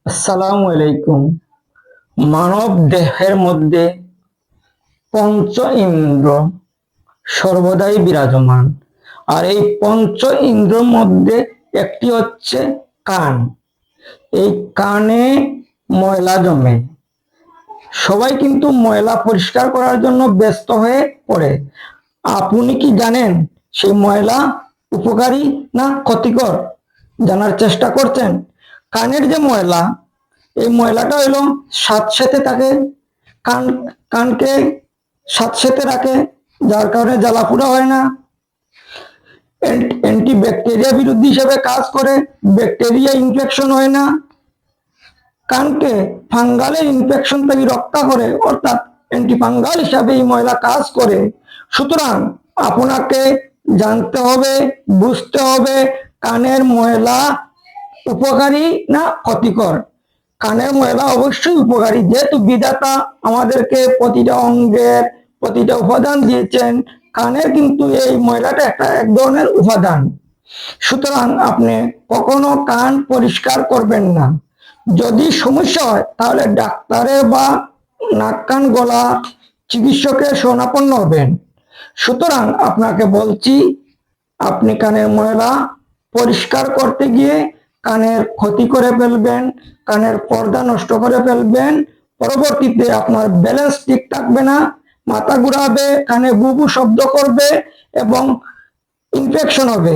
আসসালামু আলাইকুম। মানব দেহের মধ্যে পঞ্চ ইন্দ্র সর্বদাই বিরাজমান। আর এই পঞ্চ ইন্দ্রের মধ্যে একটি হচ্ছে কান। এই কানে ময়লা জমে। সবাই কিন্তু ময়লা পরিষ্কার করার জন্য ব্যস্ত হয়ে পড়ে। আপনি কি জানেন সেই ময়লা উপকারী না ক্ষতিকর? জানার চেষ্টা করছেন? কানের যে ময়লা, এই ময়লাটা হইলো স্বাদ থাকে। কান কানকে স্বাদ রাখে, যার কারণে জ্বালাপুড়া হয় না। অ্যান্টিব্যাকটেরিয়া বিরোধী হিসেবে কাজ করে, ব্যাকটেরিয়া ইনফেকশন হয় না। কানকে ফাঙ্গালের ইনফেকশন থেকে রক্ষা করে, অর্থাৎ অ্যান্টিফাঙ্গাল হিসাবে এই ময়লা কাজ করে। সুতরাং আপনাকে জানতে হবে, বুঝতে হবে কানের ময়লা উপকারী না ক্ষতিকর। কানের ময়লা অবশ্যই উপকারী, যেহেতু বিধাতা আমাদেরকে প্রতিটা অঙ্গের প্রতিটা উপাদান দিয়েছেন। কানের কিন্তু এই ময়লাটা এক ধরনের উপাদান। সুতরাং আপনি কখনো কান পরিষ্কার করবেন না। যদি সমস্যা হয় তাহলে ডাক্তারে বা নাক কান গলা চিকিৎসকের শরণাপন্ন হবেন। সুতরাং আপনাকে বলছি, আপনি কানের ময়লা পরিষ্কার করতে গিয়ে কানের ক্ষতি করে ফেলবেন, কানের পর্দা নষ্ট করে ফেলবেন। পরবর্তীতে আপনার ব্যালেন্স ঠিক থাকবে না, মাথা ঘুরাবে, কানে বুবু শব্দ করবে এবং ইনফেকশন হবে,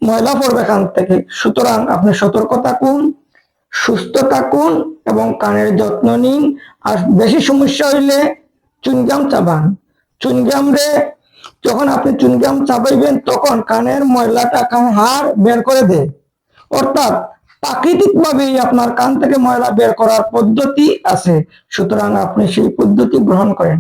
ময়লা পড়বে কান থেকে। সুতরাং আপনি সতর্ক থাকুন, সুস্থ থাকুন এবং কানের যত্ন নিন। আর বেশি সমস্যা হইলে চুইংগাম চাবান। চুইংগাম রে যখন আপনি চুইংগাম চাবাইবেন তখন কানের ময়লাটা কান হাড় বের করে দেয়। অর্থাৎ প্রাকৃতিক ভাবেই আপনার কান থেকে ময়লা বের করার পদ্ধতি আছে। সুতরাং আপনি সেই পদ্ধতি গ্রহণ করেন।